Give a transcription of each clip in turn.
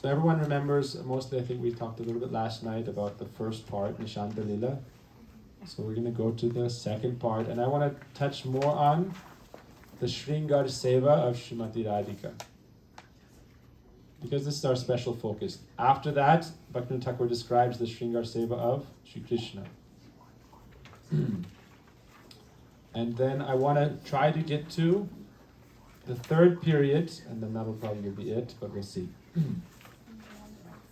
So everyone remembers, mostly I think we talked a little bit last night about the first part, Nishanta Lila. So we're going to go to the second part, and I want to touch more on the Shringar Seva of Srimati Radhika, because this is our special focus. After that, Bhaktivinoda Thakur describes the Shringar Seva of Sri Krishna. And then I want to try to get to the third period, and then that'll probably be it, but we'll see.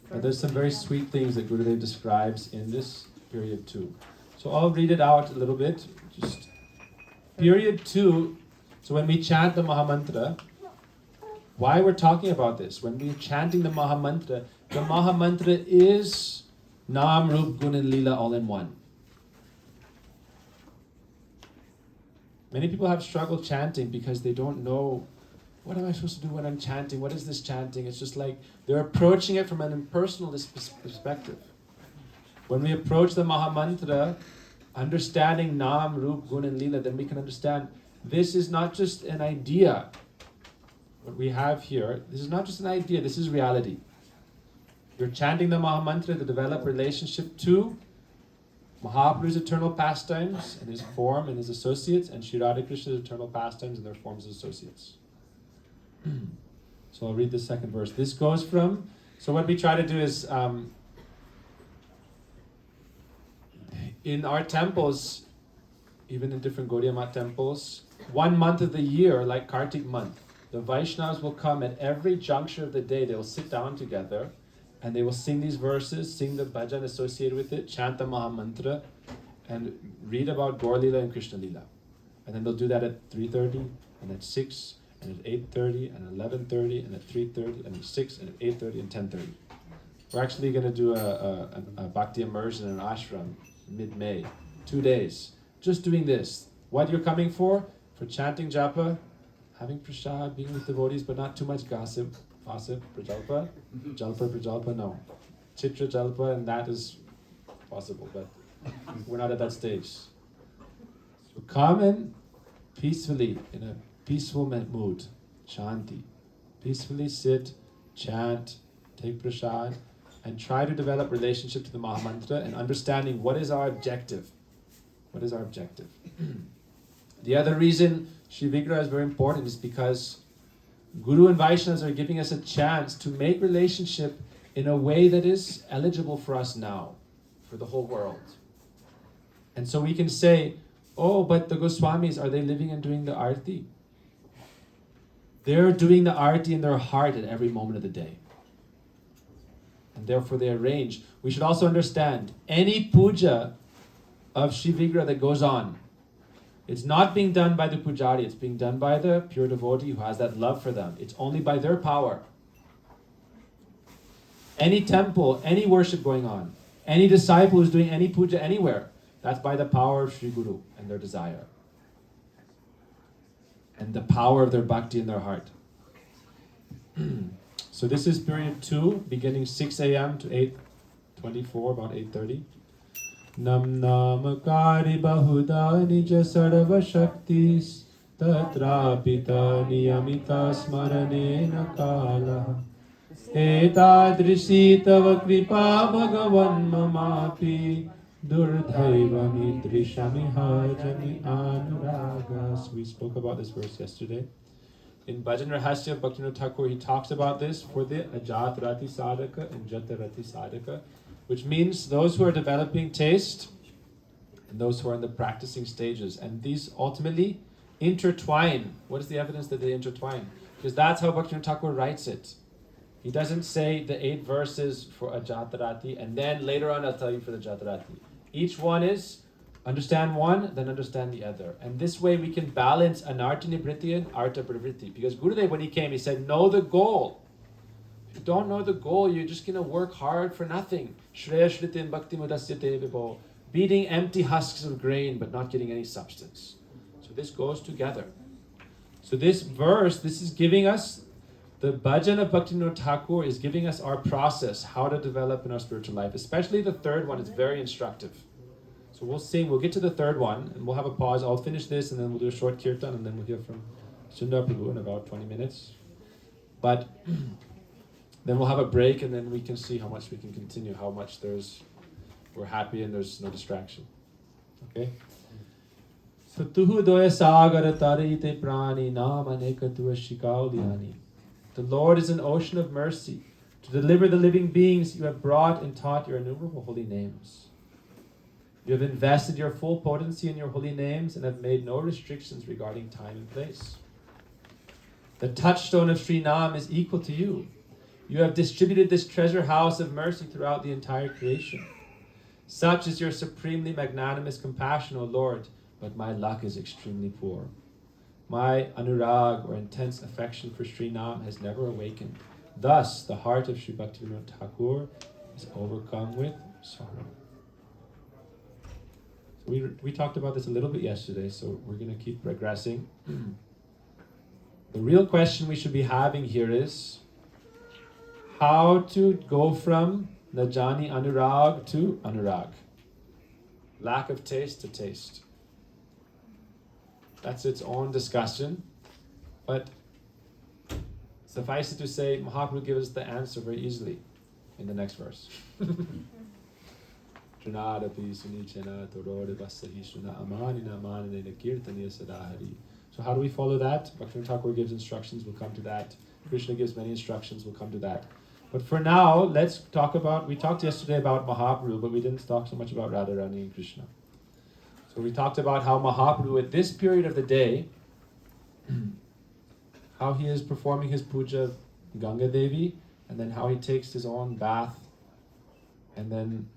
But there's some very sweet things that Gurudev describes in this period too. So I'll read it out a little bit. Just period 2. So when we chant the Mahamantra, why we're talking about this? When we're chanting the Mahamantra is Nam, Rup, Gun and Leela all in one. Many people have struggled chanting because they don't know, what am I supposed to do when I'm chanting? What is this chanting? It's just like they're approaching it from an impersonal perspective. When we approach the Mahamantra, understanding Nam, Rup, Gun and Leela, then we can understand this is not just an idea. What we have here, this is not just an idea, this is reality. You're chanting the Mahamantra to develop relationship to Mahaprabhu's eternal pastimes and his form and his associates, and Sri Radha Krishna's eternal pastimes and their forms and associates. So I'll read the second verse. This goes from, so what we try to do is, in our temples, even in different Gaudiya Math temples, 1 month of the year, like Kartik month, the Vaishnavas will come at every juncture of the day. They will sit down together and they will sing these verses, sing the bhajan associated with it, chant the Mahamantra, and read about Gaur Leela and Krishna Leela. And then they'll do that at 3:30 and at 6 and at 8:30 and at 11:30 and at 3:30 and at 6 and at 8:30 and 10:30. We're actually going to do a bhakti immersion in an ashram mid-May, 2 days, just doing this. What you're coming for chanting japa, having prasad, being with devotees, but not too much gossip, prajalpa, prajalpa, no. Chitra jalpa, and that is possible, but we're not at that stage. So come in peacefully, in a peaceful mood, shanti. Peacefully sit, chant, take prasad, and try to develop relationship to the Mahamantra and understanding what is our objective. What is our objective? The other reason Shri Vigraha is very important is because Guru and Vaishnavas are giving us a chance to make relationship in a way that is eligible for us now, for the whole world. And so we can say, oh, but the Goswamis, are they living and doing the arti? They're doing the arti in their heart at every moment of the day. And therefore they arrange. We should also understand, any puja of Shri Vigraha that goes on, it's not being done by the pujari, it's being done by the pure devotee who has that love for them. It's only by their power. Any temple, any worship going on, any disciple who's doing any puja anywhere, that's by the power of Shri Guru and their desire. And the power of their bhakti in their heart. So this is period 2, beginning 6 a.m. to 8:24, about 8:30. Nam namakari bahuda nija sarva shaktis tatrapita niyamita smaranena kala etadrishi tava kripa bhagavan mamapi durdhaivami drishamiha jani anuragas. We spoke about this verse yesterday. In Bhajan Rahasya, Bhaktivinoda Thakur, he talks about this for the Ajat Rati Sadhaka and Jata Rati Sadhaka, which means those who are developing taste and those who are in the practicing stages. And these ultimately intertwine. What is the evidence that they intertwine? Because that's how Bhaktivinoda Thakur writes it. He doesn't say the 8 verses for Ajatarati and then later on I'll tell you for the Jatarati. Each one is understand one, then understand the other. And this way we can balance Anarta Nibritti and Arta Pravritti. Because Gurudev, when he came, he said, know the goal. If you don't know the goal, you're just going to work hard for nothing. Shreya Shritin Bhakti Mudasyate Vibho. Beating empty husks of grain, but not getting any substance. So this goes together. So this verse, this is giving us, the bhajan of Bhaktivinoda Thakur is giving us our process, how to develop in our spiritual life. Especially the third one is very instructive. So we'll sing, we'll get to the third one, and we'll have a pause. I'll finish this, and then we'll do a short kirtan, and then we'll hear from Sundar Prabhu in about 20 minutes. But Then we'll have a break, and then we can see how much we can continue, how much we're happy and there's no distraction. Okay? So tuhu doya sagara tarite prani namaneka tuashikauliani. The Lord is an ocean of mercy. To deliver the living beings, you have brought and taught your innumerable holy names. You have invested your full potency in your holy names and have made no restrictions regarding time and place. The touchstone of Sri Nam is equal to you. You have distributed this treasure house of mercy throughout the entire creation. Such is your supremely magnanimous compassion, O Lord, but my luck is extremely poor. My anurag, or intense affection for Sri Nam, has never awakened. Thus, the heart of Sri Bhaktivinoda Thakur is overcome with sorrow. So we talked about this a little bit yesterday, so we're going to keep progressing. The real question we should be having here is how to go from Najani Anurag to Anurag. Lack of taste to taste. That's its own discussion. But suffice it to say, Mahaprabhu gives us the answer very easily in the next verse. So how do we follow that? Bhaktivinoda Thakur gives instructions, we'll come to that. Krishna gives many instructions, we'll come to that. But for now, let's talk about, we talked yesterday about Mahaprabhu, but we didn't talk so much about Radharani and Krishna. So we talked about how Mahaprabhu at this period of the day, how he is performing his puja of Ganga Devi, and then how he takes his own bath, and then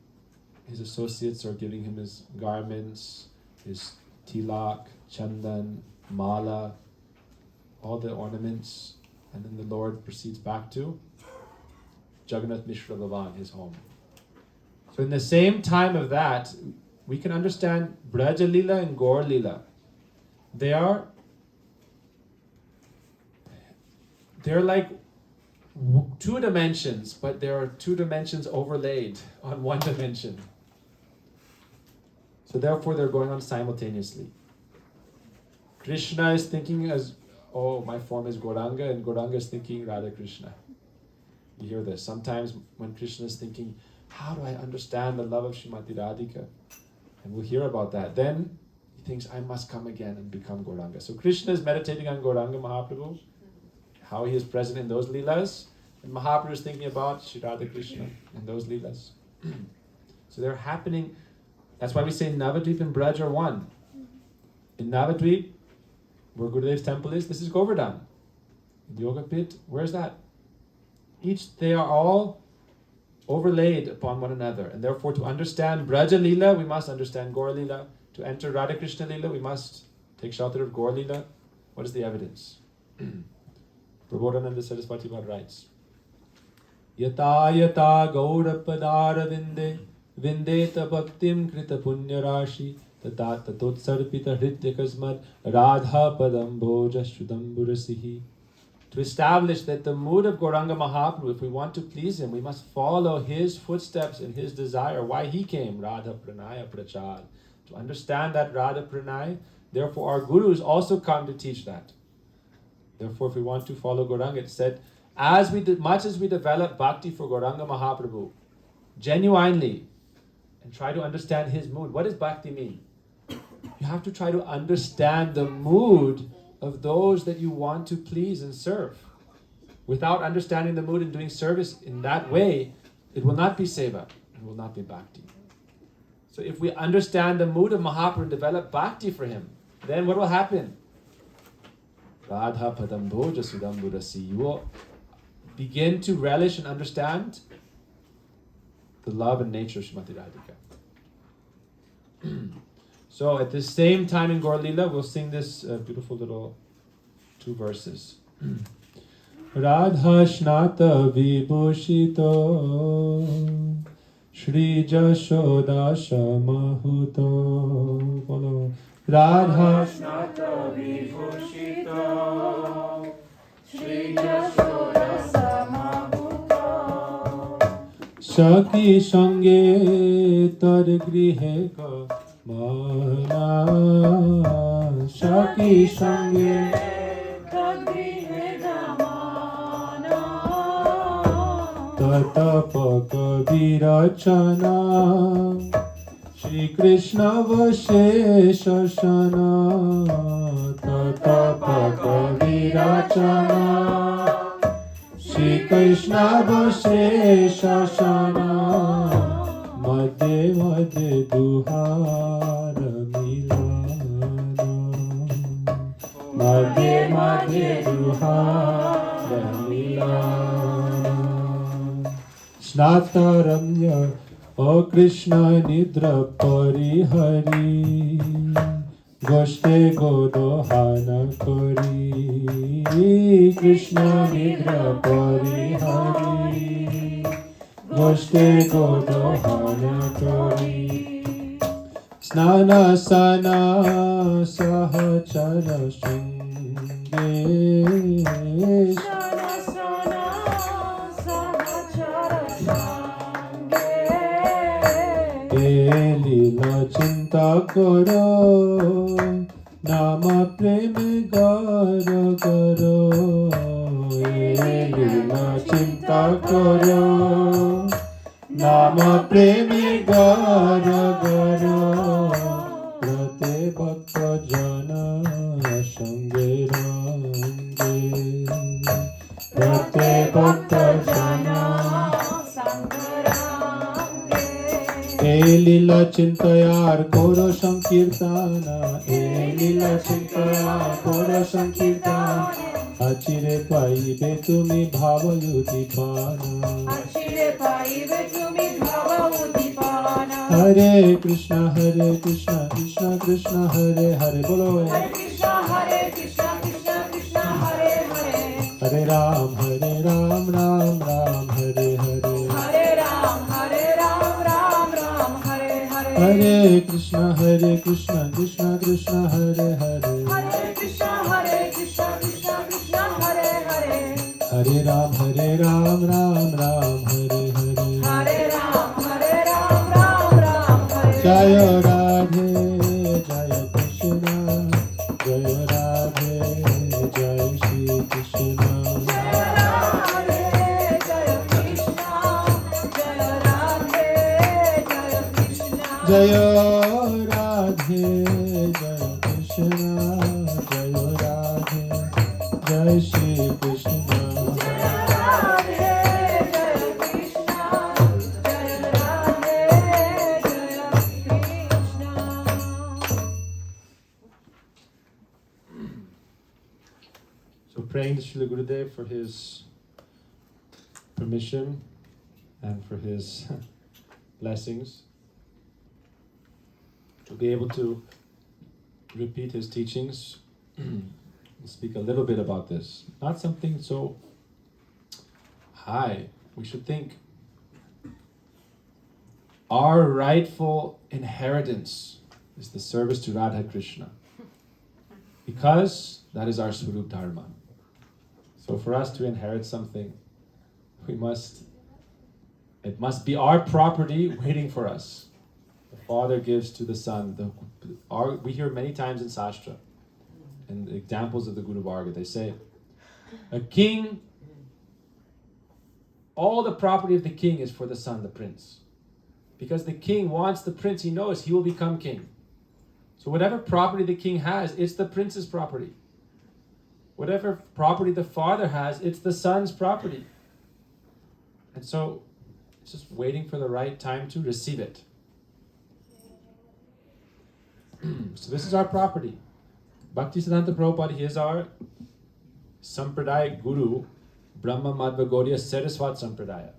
his associates are giving him his garments, his tilak, chandan, mala, all the ornaments, and then the Lord proceeds back to Jagannath Mishra Bhavan, his home. So in the same time of that, we can understand Braja Lila and Gaur Lila. They're like two dimensions, but there are two dimensions overlaid on one dimension. So therefore they're going on simultaneously. Krishna is thinking as, oh, my form is Gauranga, and Gauranga is thinking Radha Krishna. You hear this. Sometimes when Krishna is thinking, how do I understand the love of Srimati Radhika? And we'll hear about that. Then he thinks, I must come again and become Gauranga. So Krishna is meditating on Gauranga Mahaprabhu, how he is present in those leelas, and Mahaprabhu is thinking about Sri Radha Krishna in those leelas. So they're happening. That's why we say Navadvip and Braj are one. In Navadvip, where Gurudev's temple is, this is Govardhan. In the Yoga Pit, where's that? They are all overlaid upon one another, and therefore to understand Braja Leela, we must understand Gaur Leela. To enter Radha Krishna Leela, we must take shelter of Gaur Leela. What is the evidence? Prabodhananda Saraswati Bhatt writes, Yata yata gaurapadara vindeta bhaktim krita punya rashi tata tatotsarpita hritya kasmat radha padam bhoja shrudamburasihi. To establish that the mood of Gauranga Mahaprabhu, if we want to please him, we must follow his footsteps and his desire, why he came, Radha Pranaya Prachad. To understand that Radha Pranaya, therefore our gurus also come to teach that. Therefore, if we want to follow Gauranga, it said, much as we develop bhakti for Gauranga Mahaprabhu, genuinely, and try to understand his mood. What does bhakti mean? You have to try to understand the mood of those that you want to please and serve. Without understanding the mood and doing service in that way, it will not be seva, it will not be bhakti. So if we understand the mood of Mahaprabhu and develop bhakti for him, then what will happen? Radha padam bhoja sudamburasi. You will begin to relish and understand the love and nature of Srimati Radhika. So at the same time in Gaur Leela, we'll sing this beautiful little 2 verses. Radha Shnata Vibhushito Shri Jashoda Shamahuto Bolo Radha Shnata Vibhushito Shri Jashoda Shamahuto Shaki Sange Tar Grihe Ka Mana Shaki Sange Tagrihe Damana Tatapaka virachana Shri Krishna Vashesha Shana Tatapaka virachana Shri Krishna Vashesha Shana Madhe Madhe Duhara Milana Madhe Madhe Duhara Milana Snataramya O Krishna Nidra Parihari Goshte Godohana Kori Krishna Nidra Parihari Goshte Godohana Kori Snana Sana Sahachara Shange Lila Chinta Karo Nama Preme Garo Garo Lila Chinta Karo Nama Preme Garo Garo Rate Bhakta Jana Shange Range Rate Bhakta Jana Lila Chintayar Koro Sankirtana Lila Chintayar Koro Sankirtana Achire Paibe Tumi Bhavayudipana Achire Paibe Tumi Bhavayudipana Hare Krishna Krishna Krishna Hare Hare Bolo Hare Krishna Krishna Krishna Hare Hare Hare Ram Ram Ram Hare Hare Hare Ram Hare Krishna Krishna Krishna Hare Hare Hare Krishna Krishna Krishna Hare Hare Hare Ram Ram Hare Hare Hare Ram Hare Jaya Radhe Jaya Krishna Jaya Radhe Jaya Shri Krishna Jaya Radhe Jaya Krishna Jaya Radhe Jaya Krishna Jaya Radhe Jaya Krishna Jaya Radhe Jaya Shri Krishna Jaya Radhe Jaya Krishna Jaya Radhe Jaya Krishna. So praying to Srila Gurudev for his permission and for his blessings to be able to repeat his teachings. We'll speak a little bit about this. Not something so high. We should think our rightful inheritance is the service to Radha Krishna, because that is our Swarup Dharma. So for us to inherit something, it must be our property waiting for us. The father gives to the son. We hear many times in Shastra, and examples of the Guru Varga, they say, a king, all the property of the king is for the son, the prince. Because the king wants the prince, he knows he will become king. So whatever property the king has, it's the prince's property. Whatever property the father has, it's the son's property. And so it's just waiting for the right time to receive it. So this is our property. Bhaktisiddhanta Prabhupada, he is our Sampradaya Guru, Brahma Madhva Gaudiya Saraswat Sampradaya.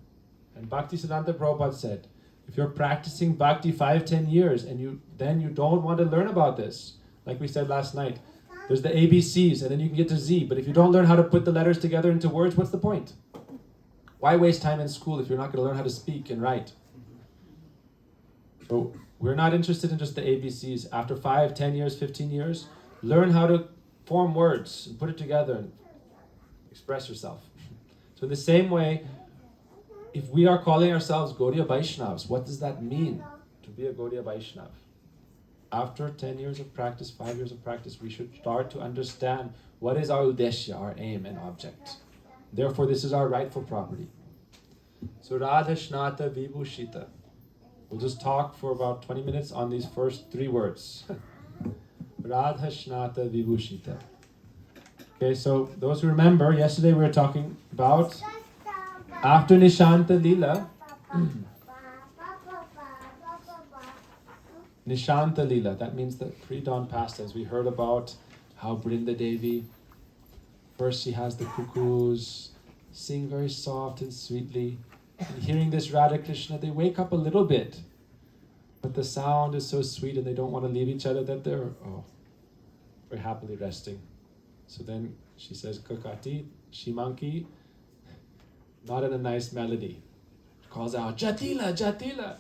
And Bhaktisiddhanta Prabhupada said, if you're practicing bhakti 5-10 years and you don't want to learn about this, like we said last night, there's the ABCs and then you can get to Z, but if you don't learn how to put the letters together into words, what's the point? Why waste time in school if you're not going to learn how to speak and write? So we're not interested in just the ABCs. After 5, 10 years, 15 years, learn how to form words and put it together and express yourself. So in the same way, if we are calling ourselves Gaudiya Vaishnavas, what does that mean to be a Gaudiya Vaishnav? After 10 years of practice, 5 years of practice, we should start to understand what is our udeshya, our aim and object. Therefore, this is our rightful property. So Radha Shnata Vibhushita. We'll just talk for about 20 minutes on these first three words. Radha Shnata Vibhushita. Okay, so those who remember, yesterday we were talking about after Nishanta Lila. Nishanta Lila, that means the pre-dawn pastimes. We heard about how Brinda Devi, first she has the cuckoos, sing very soft and sweetly. And hearing this Radha Krishna, they wake up a little bit. But the sound is so sweet and they don't want to leave each other that they're very happily resting. So then she says, Kakati, Shimanki, not in a nice melody. Calls out, Jatila, Jatila.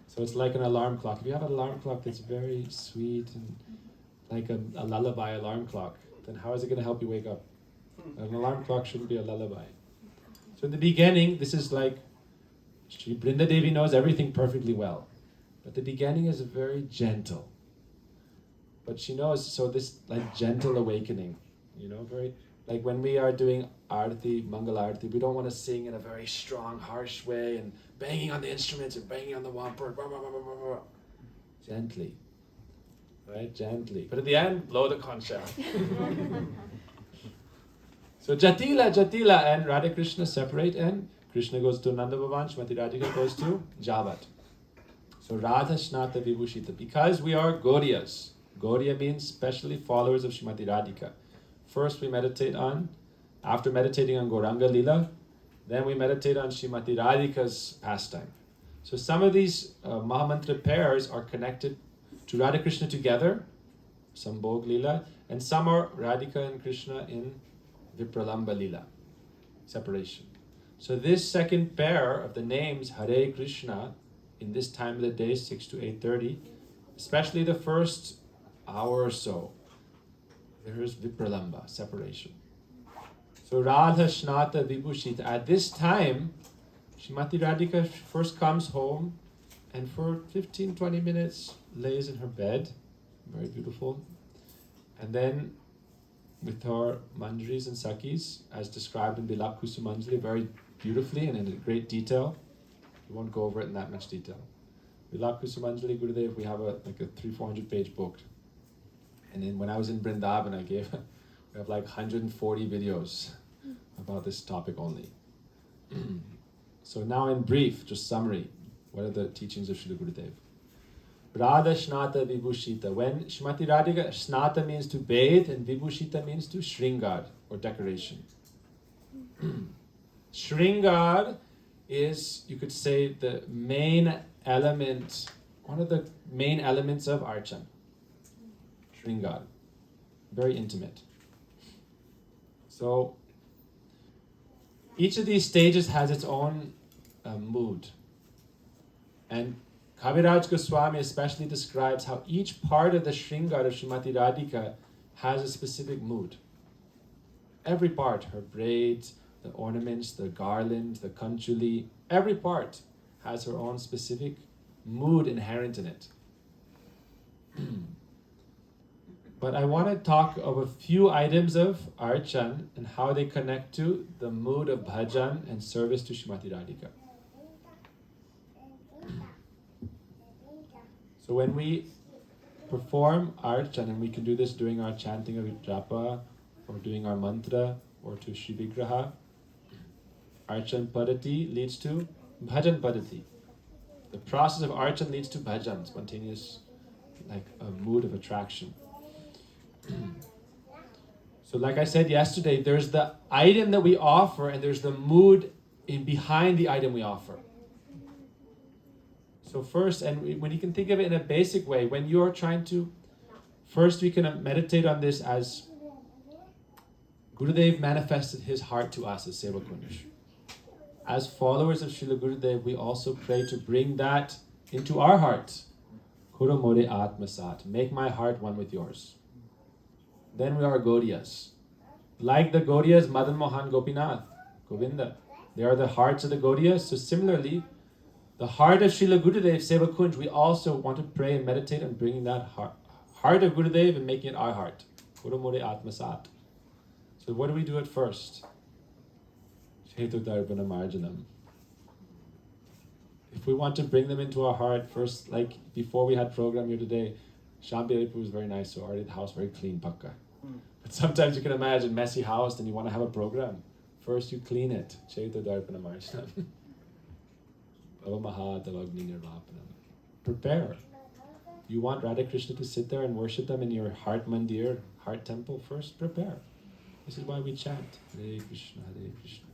So it's like an alarm clock. If you have an alarm clock that's very sweet and like a lullaby alarm clock, then how is it going to help you wake up? An alarm clock shouldn't be a lullaby. So in the beginning, this is like, Brinda Devi knows everything perfectly well. But the beginning is very gentle. But she knows, so this like gentle awakening, very, like when we are doing Arati, Mangala Arati, we don't want to sing in a very strong, harsh way and banging on the instruments and banging on the wampur, blah, blah, blah, blah, blah, blah. Gently, right? Gently. But at the end, blow the conch shell. So Jatila, Jatila, and Radha Krishna separate, and Krishna goes to Nama-bhajan, Srimati Radhika goes to Javat. So Radha Shnata Vibhushita, because we are Gauriyas. Gauriya means specially followers of Srimati Radhika. First we meditate on, after meditating on Gauranga Lila, then we meditate on Srimati Radhika's pastime. So some of these Mahamantra pairs are connected to Radha Krishna together, some Bhog Lila, and some are Radhika and Krishna in Vipralamba Lila, separation. So this second pair of the names Hare Krishna, in this time of the day, 6 to 8:30, especially the first hour or so, there is Vipralamba, separation. So Radha Shnata Vibhushita. At this time, Srimati Radhika first comes home and for 15-20 minutes lays in her bed, very beautiful. And then with her manjaris and sakis, as described in Bilak Kusumanjali, very beautifully and in great detail. We won't go over it in that much detail. Bilak Kusumanjali Gurudev, we have a 300-400 page book. And then when I was in Vrindavan, we have like 140 videos about this topic only. So now in brief, just summary, what are the teachings of Srila Gurudev? Radha Shnata Vibhushita. When Srimati Radhika, Shnata means to bathe and Vibhushita means to shringar or decoration. Shringar is, you could say, the main element, one of the main elements of Archan. Shringar. Very intimate. So, each of these stages has its own mood. And Kaviraj Goswami especially describes how each part of the Shringar of Srimati Radhika has a specific mood. Every part, her braids, the ornaments, the garland, the kanchuli, every part has her own specific mood inherent in it. But I want to talk of a few items of Archan and how they connect to the mood of bhajan and service to Srimati Radhika. So when we perform Archan, and we can do this during our chanting of japa, or doing our mantra, or to Shri Vigraha, Archan Padati leads to Bhajan Padati. The process of Archan leads to bhajan, spontaneous, like a mood of attraction. So like I said yesterday, there's the item that we offer and there's the mood in behind the item we offer. So first, and when you can think of it in a basic way, when you're trying to, first we can meditate on this as Gurudev manifested his heart to us as Sevakunj. As followers of Srila Gurudev, we also pray to bring that into our heart. Kuro more atmasat, make my heart one with yours. Then we are Gauriyas. Like the Gauriyas, Madan Mohan Gopinath, Govinda. They are the hearts of the Gauriyas. So similarly, the heart of Srila Gurudev, Sevakunj, we also want to pray and meditate on bringing that heart of Gurudev and making it our heart. Kuro more atmasat. So what do we do at first? Chetu Darbana Marjanam. if we want to bring them into our heart, first, like before we had program here today, Shambhari was very nice, so already the house very clean, pakka. But sometimes you can imagine messy house, and you want to have a program. First you clean it. Chaita Darpana Marjanam. Prepare. You want Radha Krishna to sit there and worship them in your heart mandir, heart temple? First prepare. This is why we chant. Hare Krishna,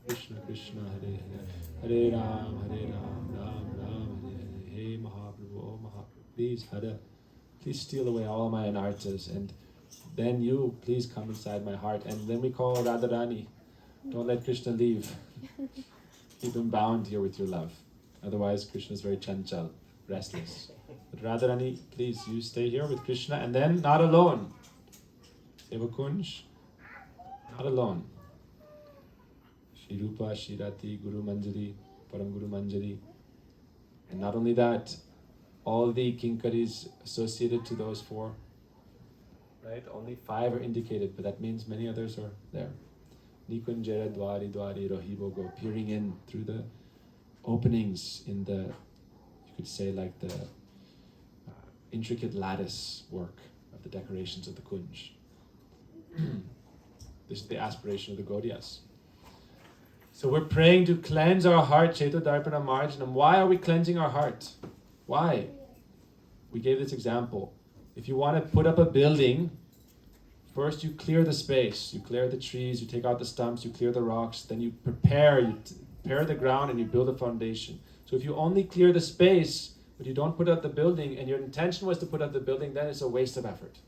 Krishna Krishna, Hare Hare, Hare Ram, Ram Ram, Hare Hare, Hey Mahaprabhu, oh Mahaprabhu, please Hare, please steal away all my anarthas, and then you please come inside my heart. And then we call Radharani. Don't let Krishna leave. Keep him bound here with your love. Otherwise Krishna is very chanchal, restless. But Radharani, please, you stay here with Krishna, and then not alone. Sevakunj, not alone. Shri Rupa, Shri Rati, Guru Manjari, Param Guru Manjari. And not only that, all the kinkaris associated to those four, right? Only 5 are indicated, but that means many others are there. Nikunjara Dwari Dwari Rohibogo, peering in through the openings in the, you could say like the intricate lattice work of the decorations of the kunj. This is the aspiration of the Gaudiyas. So we're praying to cleanse our heart, Chaita Darpana Marjanam. Why are we cleansing our heart? Why? We gave this example. If you want to put up a building, first you clear the space, you clear the trees, you take out the stumps, you clear the rocks, then you prepare the ground and you build a foundation. So if you only clear the space, but you don't put up the building, and your intention was to put up the building, then it's a waste of effort.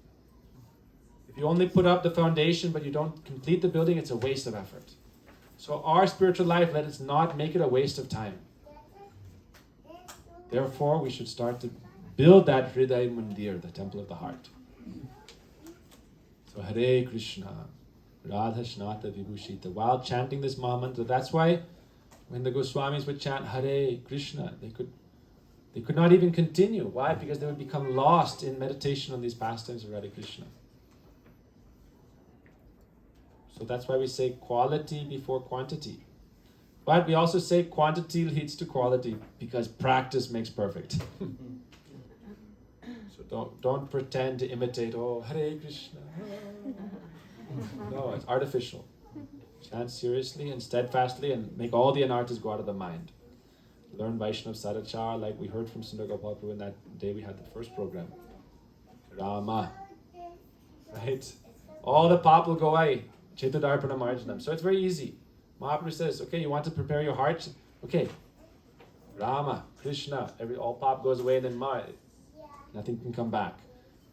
If you only put up the foundation, but you don't complete the building, it's a waste of effort. So our spiritual life, let us not make it a waste of time. Therefore, we should start to build that Hriday Mandir, the temple of the heart. So Hare Krishna, Radha Shnata Vibhushita. While chanting this Mahamantra, that's why when the Goswamis would chant Hare Krishna, they could not even continue. Why? Because they would become lost in meditation on these pastimes of Radha Krishna. So that's why we say quality before quantity. But we also say quantity leads to quality, because practice makes perfect. So don't pretend to imitate, oh, Hare Krishna. No, it's artificial. Chant seriously and steadfastly and make all the anarthas go out of the mind. Learn Vaishnav Sadachar, like we heard from Sundar Gopal Prabhu in that day we had the first program. Rama. Right? All the pop will go away. Chaita Darpana Marjanam. So it's very easy. Mahaprabhu says, okay, you want to prepare your heart? Okay. Rama, Krishna, all pop goes away, and then nothing can come back.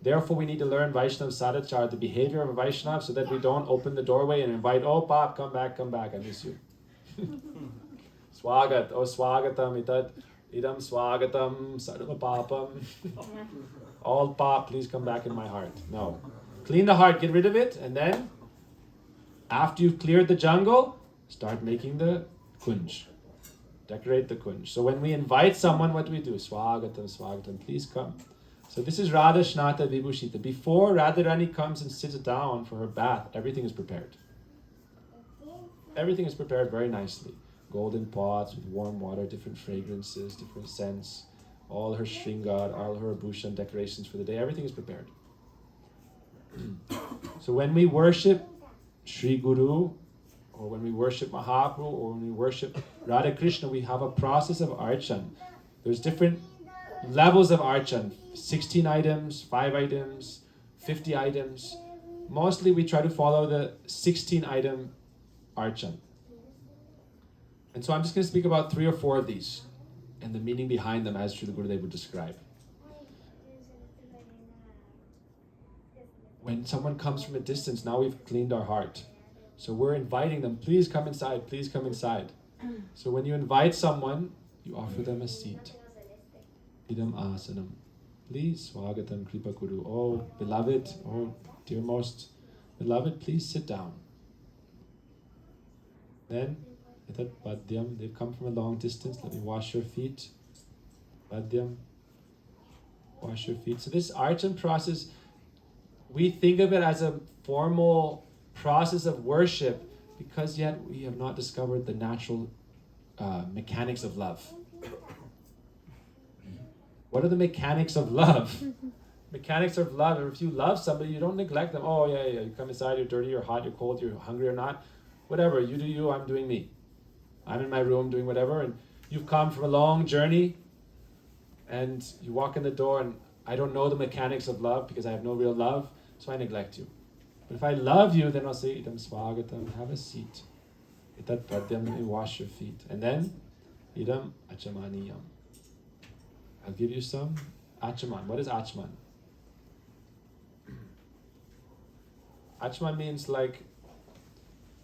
Therefore, we need to learn Vaishnav Sadachar, the behavior of a Vaishnav, so that we don't open the doorway and invite, oh, pop, come back, I miss you. Swagat, oh, swagatam, idam swagatam, sarva papam. All pop, please come back in my heart. No. Clean the heart, get rid of it, and then, after you've cleared the jungle, start making the kunj. Decorate the kunj. So when we invite someone, what do we do? Swagatam, swagatam, please come. So this is Radha Shnata Vibhushita. Before Radharani comes and sits down for her bath, everything is prepared. Everything is prepared very nicely. Golden pots with warm water, different fragrances, different scents, all her shringar, all her abhushan decorations for the day, everything is prepared. So when we worship Sri Guru, or when we worship Mahaprabhu, or when we worship Radha Krishna, we have a process of archan. There's different levels of archan, 16 items, 5 items, 50 items. Mostly we try to follow the 16 item archan. And so I'm just going to speak about 3 or 4 of these and the meaning behind them as Srila Gurudev would describe. When someone comes from a distance, now we've cleaned our heart. So we're inviting them, please come inside, please come inside. So when you invite someone, you offer them a seat. Idam asanam. Please, swagatam kripa kuru. Oh, beloved, oh, dear most beloved, please sit down. Then, etat padyam, they've come from a long distance, let me wash your feet. Padyam, wash your feet. So this archan process, we think of it as a formal process of worship, because yet we have not discovered the natural mechanics of love. What are the mechanics of love? Mechanics of love. If you love somebody, you don't neglect them. Oh yeah, you come inside, you're dirty, you're hot, you're cold, you're hungry or not. Whatever, you do you, I'm doing me. I'm in my room doing whatever, and you've come from a long journey, and you walk in the door, and I don't know the mechanics of love because I have no real love, so I neglect you. But if I love you, then I'll say, idam swagatam, have a seat. Itat pradyam, let me wash your feet. And then, idam achamaniyam. I'll give you some achaman. What is achman? Achman means like,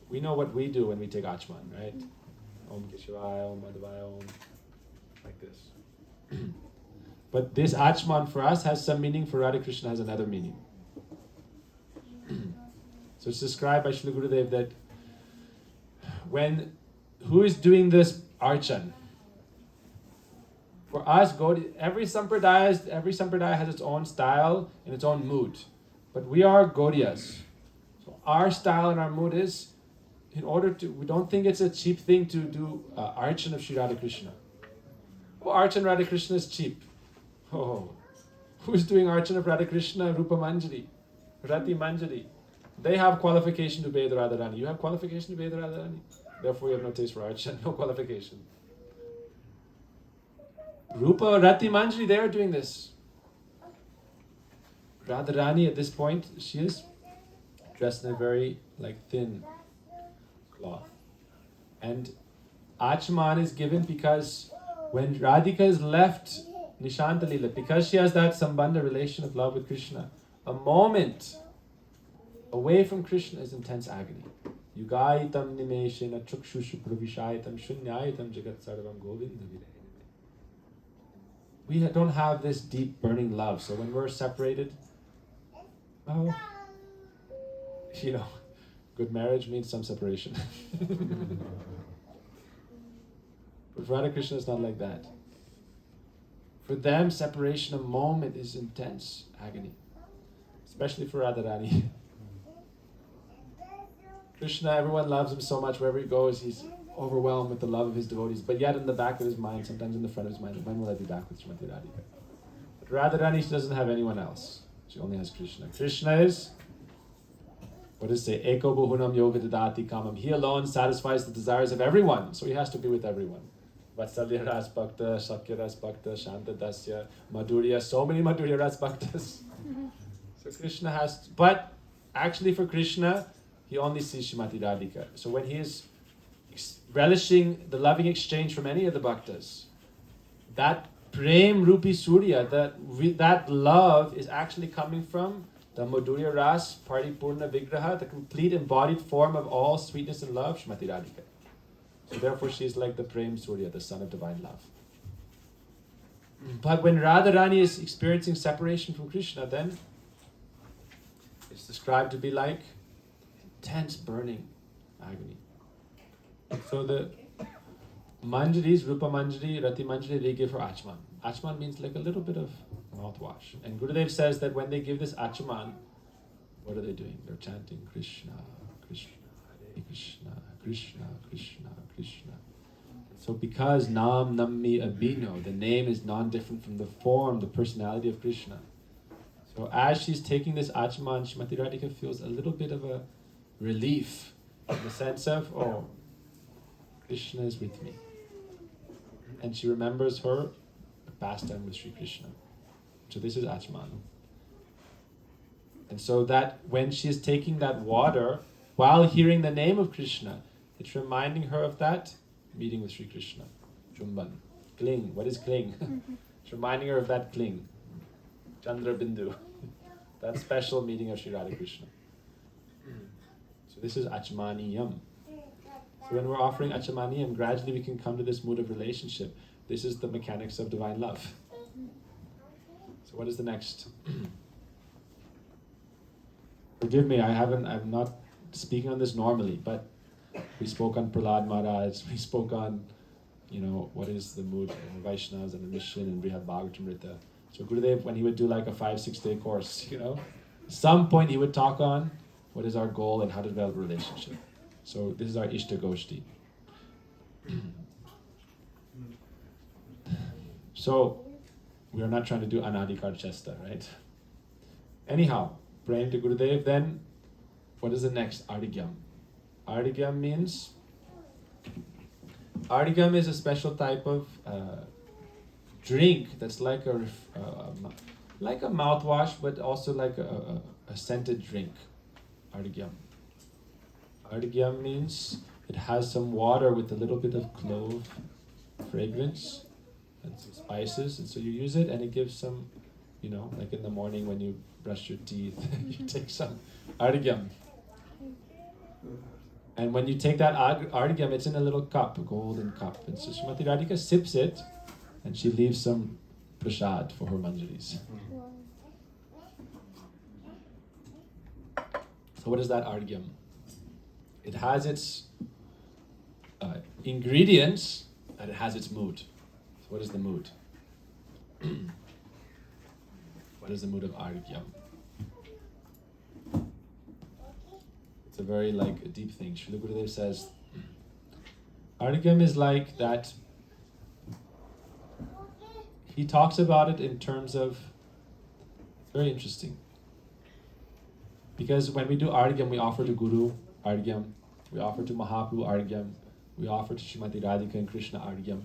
we know what we do when we take achman, right? Om Keshivaya, Om Madhavaya, Om, like this. But this achman for us has some meaning, for Radha Krishna has another meaning. So it's described by Srila Gurudev that who is doing this archan? For us, every sampradaya has its own style and its own mood. But we are Gaudiyas. So our style and our mood is, we don't think it's a cheap thing to do archan of Sri Radha Krishna. Oh, archan Radha Krishna is cheap. Oh, who's doing archan of Radha Krishna? Rupa Manjari, Rati Manjari. They have qualification to bathe Radharani. You have qualification to bathe Radharani. Therefore, you have no taste for archan, no qualification. Rupa, Rati Manjari, they are doing this. Radharani at this point, she is dressed in a very thin cloth. And Achman is given because when Radhika is left Nishanta Lila, because she has that sambandha relation of love with Krishna, a moment away from Krishna is intense agony. Yugayitam nimeshena chukshushu pravishayitam shunyayitam jagat sarvam govinda virayam. We don't have this deep burning love. So when we're separated, good marriage means some separation. But for Radha Krishna, it's not like that. For them, separation, a moment is intense agony. Especially for Radharani. Krishna, everyone loves him so much. Wherever he goes, he's overwhelmed with the love of his devotees. But yet in the back of his mind, sometimes in the front of his mind, when will I be back with Srimati Radhika? But Radharani, she doesn't have anyone else. She only has Krishna. Krishna is, what does it say? Eko buhunam yoga dadati kamam. He alone satisfies the desires of everyone. So he has to be with everyone. Vatsalya Ras Bhakta, Shakya Ras Bhakta, Shanta Dasya, Madhurya, so many Madhurya Ras Bhaktas. So Krishna has, but actually for Krishna, he only sees Srimati Radhika. So when he is relishing the loving exchange from any of the bhaktas, that prem rupi surya, that love is actually coming from the Madhurya Ras, Paripurna Vigraha, the complete embodied form of all sweetness and love, Srimati Radhika. So therefore she is like the prem surya, the sun of divine love. But when Radharani is experiencing separation from Krishna, then it's described to be like intense burning agony. So the Manjaris, Rupa Manjari, Rati Manjari, they give her Achman. Achman means like a little bit of mouthwash. And Gurudev says that when they give this Achman, what are they doing? They're chanting Krishna, Krishna, Hare Krishna, Krishna, Krishna, Krishna. So because Nam Nammi Abhino, the name is non-different from the form, the personality of Krishna. So as she's taking this Achman, Srimati Radhika feels a little bit of a relief in the sense of, Krishna is with me. And she remembers her pastime with Sri Krishna. So this is Achman. And so that when she is taking that water, while hearing the name of Krishna, it's reminding her of that meeting with Sri Krishna. Chumban. Cling. What is cling? It's reminding her of that cling. Chandra Bindu. That special meeting of Sri Radha Krishna. So this is Achmaniyam. So when we're offering Achamaniyam, gradually we can come to this mood of relationship. This is the mechanics of divine love. So what is the next? Forgive me, I'm not speaking on this normally, but we spoke on Prahlad Maharaj, we spoke on, what is the mood of Vaishnavas and the mission and Brihad Bhagavatamrita. So Gurudev, when he would do like a 5-6 day course, some point he would talk on what is our goal and how to develop a relationship. So this is our Ishta Goshti. So we are not trying to do Anadikar Chesta, right? Anyhow, praying to Gurudev, then what is the next? Ardigyam. Ardigyam means, Ardigyam is a special type of drink that's like a mouthwash, but also like a scented drink. Ardigyam. Ardigyam means it has some water with a little bit of clove fragrance and some spices, and so you use it and it gives some, like in the morning when you brush your teeth, you take some Ardigyam. And when you take that Ardigyam, it's in a little cup, a golden cup. And so Srimati Radhika sips it and she leaves some prasad for her manjaris. So what is that Ardigyam? It has its ingredients and it has its mood. So what is the mood? What is the mood of Ardigyam? It's a very a deep thing. Srila Gurudev says, Ardigyam is like that. He talks about it in terms of, very interesting. Because when we do Ardigyam, we offer to Guru Ardigyam, we offer to Mahaprabhu Ardigyam, we offer to Srimati Radhika and Krishna Ardigyam.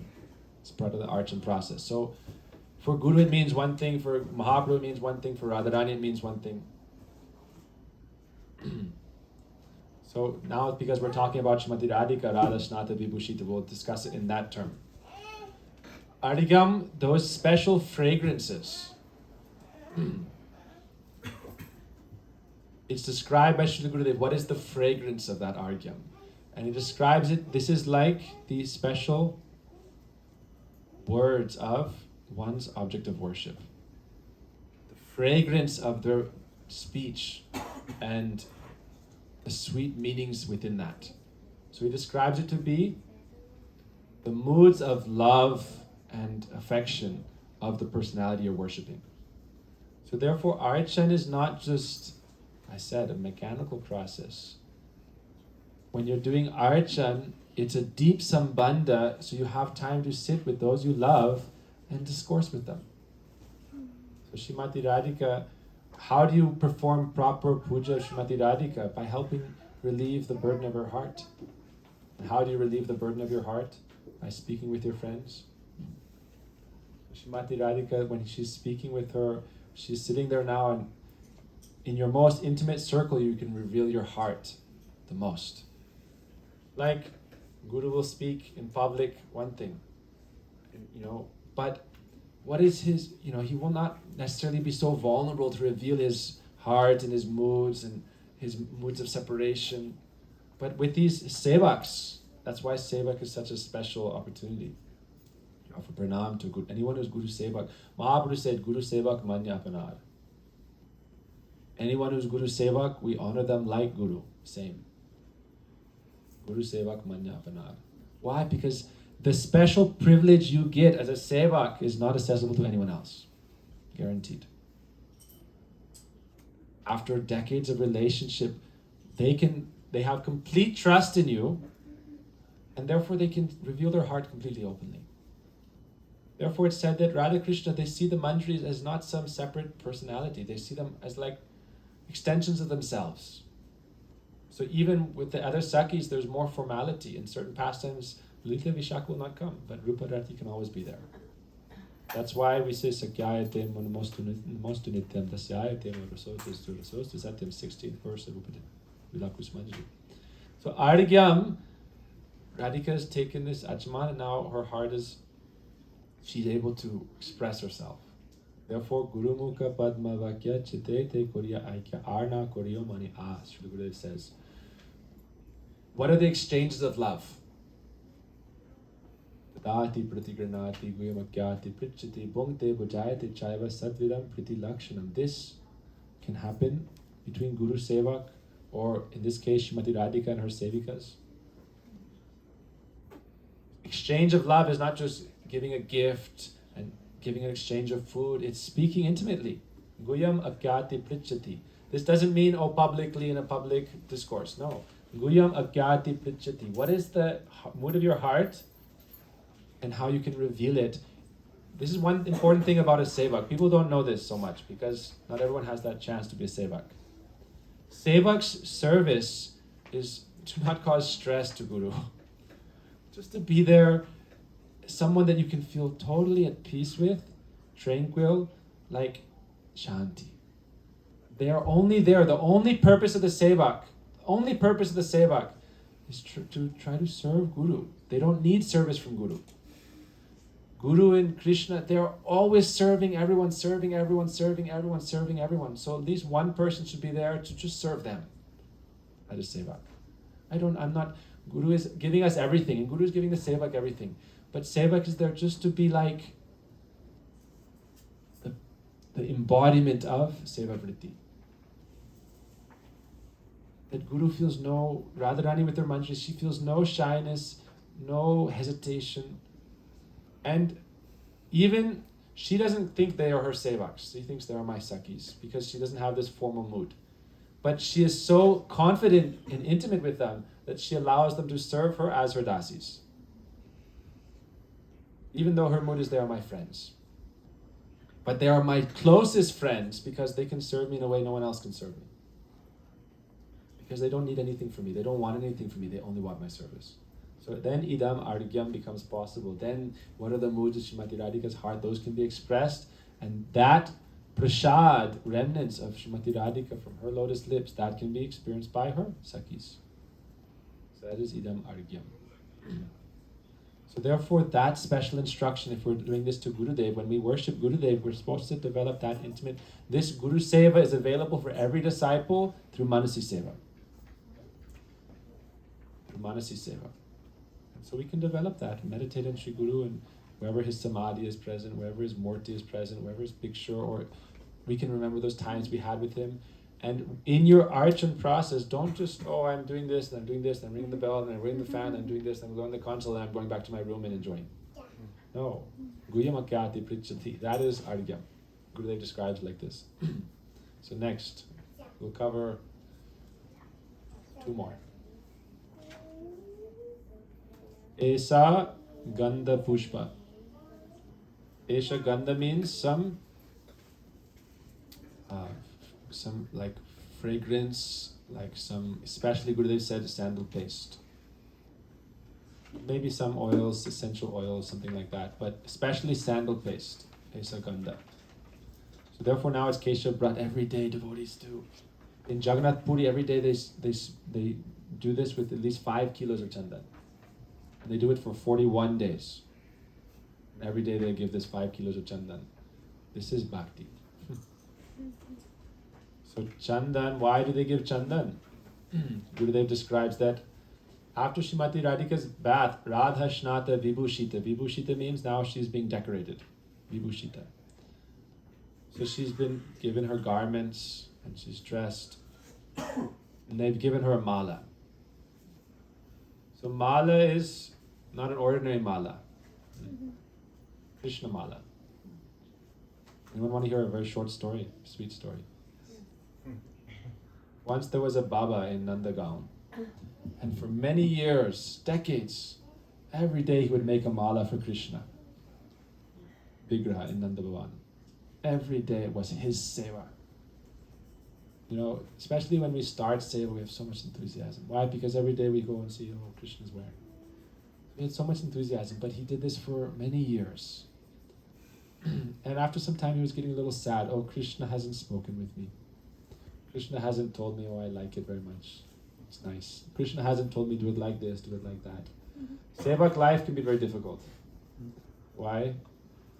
It's part of the archan process. So for Guru it means one thing, for Mahaprabhu it means one thing, for Radharani it means one thing. So now because we're talking about Srimati Radhika, Radha Shnata Vibhushita, we'll discuss it in that term. Ardigyam, those special fragrances. It's described by Srila Gurudev, what is the fragrance of that Ardigyam? And he describes it, this is like the special words of one's object of worship. The fragrance of their speech and the sweet meanings within that. So he describes it to be the moods of love and affection of the personality you're worshipping. So therefore, Archan is not just, I said, a mechanical process. When you're doing Archan, it's a deep sambandha, so you have time to sit with those you love and discourse with them. So Srimati Radhika, how do you perform proper puja of Srimati Radhika? By helping relieve the burden of her heart. And how do you relieve the burden of your heart? By speaking with your friends. Srimati Radhika, when she's speaking with her, she's sitting there now, and in your most intimate circle, you can reveal your heart the most. Like, Guru will speak in public, one thing, but what is his, he will not necessarily be so vulnerable to reveal his heart and his moods of separation. But with these sevaks, that's why sevak is such a special opportunity. You offer pranam to Guru, anyone who's Guru sevak. Mahaprabhu said, Guru sevak manya apanar. Anyone who's Guru sevak, we honor them like Guru. Same. Guru sevak manya apanar. Why? Because the special privilege you get as a sevak is not accessible to anyone else. Guaranteed. After decades of relationship, they have complete trust in you, and therefore they can reveal their heart completely openly. Therefore it's said that Radha Krishna, they see the manjaris as not some separate personality. They see them as like extensions of themselves. So even with the other Sakis, there's more formality. In certain pastimes, Lalita Vishak will not come, but Rupa Rati can always be there. That's why we say Sakyayate mostu nityam tasyayate rasostu satyam 16th verse of Vilakus Manjari. So Ardigyam, Radhika has taken this Ajman, and now her heart she's able to express herself. Therefore, Guru Mukha Padma Vakya Chitete Korya Aikya Arna Koryo Mani As, Srila Gurudev says. What are the exchanges of love? Tadati pratigranati guyamakyati prichati bhungte bhujayate chaiva sadvidam priti lakshanam. This can happen between Guru Sevak, or in this case Srimati Radhika and her Sevikas. Exchange of love is not just giving a gift and giving an exchange of food, it's speaking intimately. Guyam akyati prichati. This doesn't mean, publicly in a public discourse. No. Guyam akyati prichati. What is the mood of your heart and how you can reveal it this is one important thing about a sevak. People don't know this so much because not everyone has that chance to be a sevak. Sevak's service is to not cause stress to Guru. Just to be there, someone that you can feel totally at peace with, tranquil, like Shanti. They are only there. The only purpose of the sevak, is to try to serve Guru. They don't need service from Guru. Guru and Krishna, they're always serving everyone. So at least one person should be there to just serve them. That is sevak. Guru is giving us everything, and Guru is giving the sevak everything. But sevak is there just to be like the embodiment of seva vritti. That Guru feels no, Radharani with her mantra, she feels no shyness, no hesitation. And even she doesn't think they are her sevaks. She thinks they are my sakis because she doesn't have this formal mood. But she is so confident and intimate with them that she allows them to serve her as her dasis. Even though her mood is they are my friends. But they are my closest friends because they can serve me in a way no one else can serve me. Because they don't need anything from me. They don't want anything from me. They only want my service. So then idam argyam becomes possible. Then what are the moods of Srimati Radhika's heart? Those can be expressed. And that prasad, remnants of Srimati Radhika from her lotus lips, that can be experienced by her sakis. So that is idam argyam. So therefore that special instruction, if we're doing this to Gurudev, when we worship Gurudev, we're supposed to develop that intimate. This Guru Seva is available for every disciple through Manasi Seva. Through Manasi Seva. So we can develop that, meditate on Sri Guru, and wherever his samadhi is present, wherever his murti is present, wherever his picture, or we can remember those times we had with him. And in your archan process, don't just, I'm doing this, and I'm doing this, and I'm ringing the bell, and I'm ringing the fan, and I'm doing this, and I'm going to the console, and I'm going back to my room and enjoying. No. Guyam akyati prichati. That is argyam. Gurudev describes it like this. So next, we'll cover 2 more. Esa Gandha Pushpa. Esha Gandha means some like fragrance, like some, especially Gurudev said, sandal paste. Maybe some oils, essential oils, something like that, but especially sandal paste, Esa Gandha. So therefore now it's Keshav brought every day devotees do. In Jagannath Puri, every day they do this with at least 5 kilos of chandan. And they do it for 41 days. And every day they give this 5 kilos of chandan. This is bhakti. So chandan, why do they give chandan? Gurudev describes that after Srimati Radhika's bath, Radha Shnata Vibhushita. Vibhushita means now she's being decorated. Vibhushita. So she's been given her garments and she's dressed. And they've given her a mala. So mala is not an ordinary mala. Krishna mala. Anyone want to hear a very short story, sweet story? Once there was a Baba in Nandagaon, and for many years, decades, every day he would make a mala for Krishna. Vigraha in Nanda-bhajan. Every day it was his seva. You know, especially when we start seva, we have so much enthusiasm. Why? Because every day we go and see, Krishna's wearing. We had so much enthusiasm, but he did this for many years. And after some time he was getting a little sad. Krishna hasn't spoken with me. Krishna hasn't told me, I like it very much. It's nice. Krishna hasn't told me, do it like this, do it like that. Sevak life can be very difficult. Why?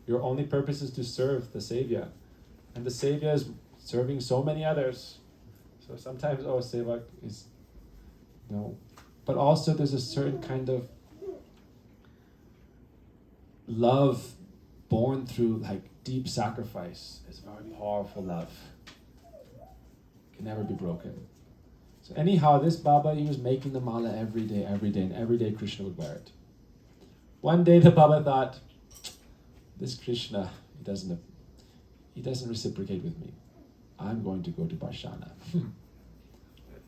Your only purpose is to serve the Savior. And the Savior is serving so many others. So sometimes, Sevak is, no. But also there's a certain kind of love born through like deep sacrifice. It's very powerful love. Can never be broken. So anyhow, this Baba, he was making the mala every day, and every day Krishna would wear it. One day the Baba thought, this Krishna, he doesn't reciprocate with me. I'm going to go to Parshana.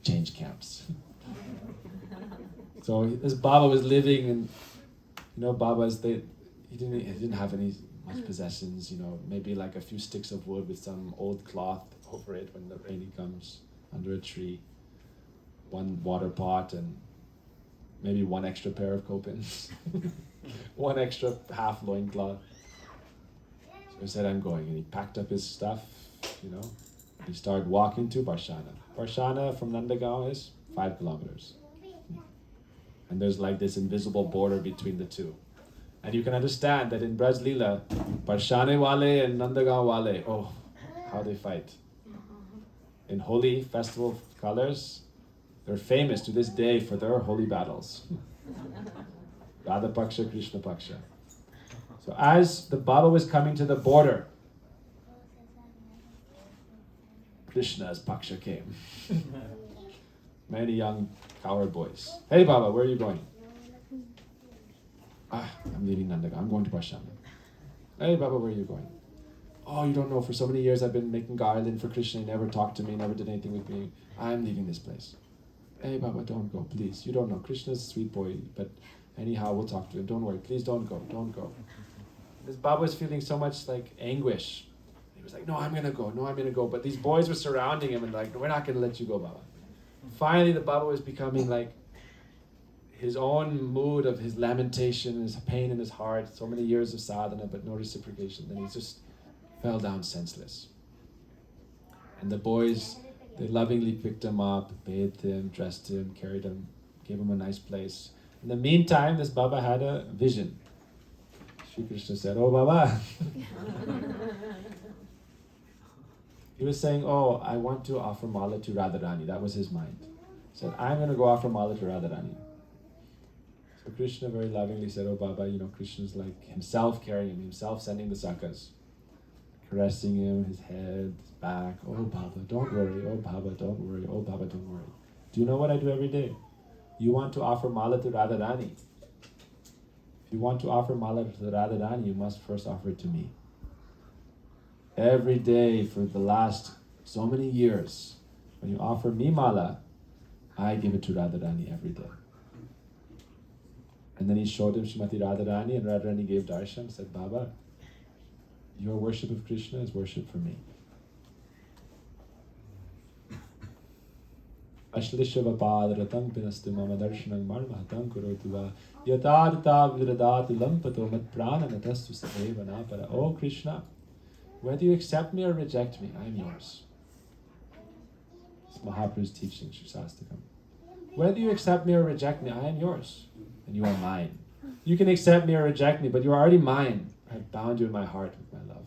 Change camps. So this Baba was living in, Babas, he didn't have any much possessions, maybe like a few sticks of wood with some old cloth over it when the rainy comes, under a tree, one water pot, and maybe one extra pair of kopins, one extra half loincloth. So he said, I'm going, and he packed up his stuff, He started walking to Parshana. Parshana from Nandagaon is 5 kilometers. And there's like this invisible border between the two. And you can understand that in Braj Leela, Parshane wale and Nandagaon wale, how they fight. In holy festival colors, they're famous to this day for their holy battles. Radha Paksha, Krishna Paksha. So as the Baba was coming to the border, Krishna's Paksha came. Many young cowherd boys. Hey Baba, where are you going? I'm leaving Nandagaon. I'm going to Parshana. Hey Baba, where are you going? Oh, you don't know, for so many years I've been making garland for Krishna. He never talked to me, never did anything with me. I'm leaving this place. Hey Baba, don't go, please. You don't know. Krishna's a sweet boy, but anyhow, we'll talk to him. Don't worry. Please don't go. Don't go. This Baba was feeling so much like anguish. He was like, no, I'm going to go. No, I'm going to go. But these boys were surrounding him and like, no, we're not going to let you go, Baba. Finally, the Baba was becoming like his own mood of his lamentation, his pain in his heart, so many years of sadhana, but no reciprocation. Then he just fell down senseless. And the boys, they lovingly picked him up, bathed him, dressed him, carried him, gave him a nice place. In the meantime, this Baba had a vision. Shri Krishna said, oh Baba. He was saying, I want to offer mala to Radharani. That was his mind. He said, I'm going to go offer mala to Radharani. So Krishna very lovingly said, oh Baba, Krishna's like himself carrying him, himself sending the sakas, caressing him, his head, his back. Oh Baba, don't worry. Oh Baba, don't worry. Oh Baba, don't worry. Do you know what I do every day? You want to offer mala to Radharani. If you want to offer mala to Radharani, you must first offer it to me. Every day for the last so many years, when you offer me mala, I give it to Radharani every day. And then he showed him Srimati Radharani, and Radharani gave darshan, said, Baba, your worship of Krishna is worship for me. Ashlishavapadratang pinastu mama darshanang marmahatang kurotuva yatarta viradati lampato mat prana natastu savana para. Oh Krishna, whether you accept me or reject me, I am yours. It's Mahaprabhu's teaching, Shastakam. Whether you accept me or reject me, I am yours, and you are mine. You can accept me or reject me, but you are already mine. I have bound you in my heart with my love.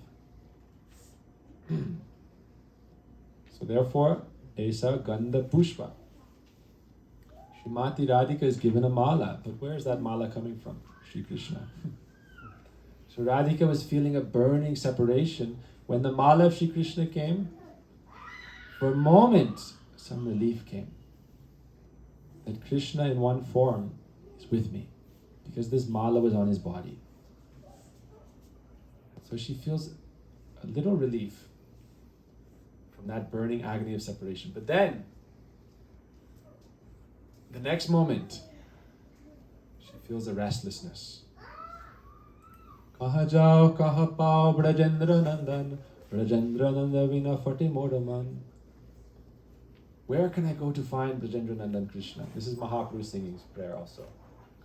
So therefore, Esa Gandha Pushpa. Srimati Radhika is given a mala, but where is that mala coming from? Shri Krishna. So Radhika was feeling a burning separation. When the mala of Shri Krishna came, for a moment, some relief came. That Krishna in one form is with me, because this mala was on his body. So she feels a little relief from that burning agony of separation. But then, the next moment, she feels a restlessness. Kaha jao, kaha pao, Brajendra Nanda vina fati modaman. Where can I go to find Brajendra Nandan Krishna? This is Mahaprabhu singing prayer also.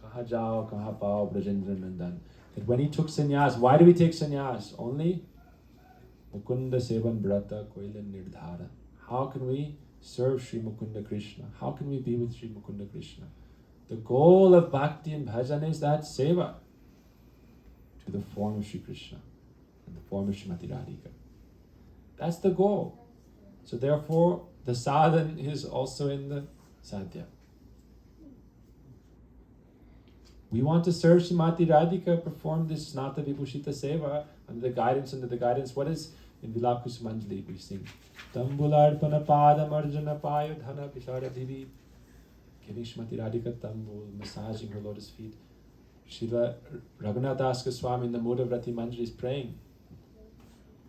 Kaha jao, kaha pao, Brajendra Nandan. That when he took sannyas, why do we take sannyas? Only Mukunda Sevan Brata Koilan Nirdhara. How can we serve Sri Mukunda Krishna? How can we be with Sri Mukunda Krishna? The goal of bhakti and bhajan is that seva to the form of Sri Krishna and the form of Srimati Radhika. That's the goal. So therefore, the sadhan is also in the sadhya. We want to serve Srimati Radhika, perform this Snata Vibhushita Seva under the guidance. What is in Vilap Kusumanjali we sing? Tambularpana pada marjana payo dhana pishara divi. Giving Srimati Radhika tambul, massaging her lotus feet. Srila Raghunath Das Goswami in the mood of Rati Manjari is praying.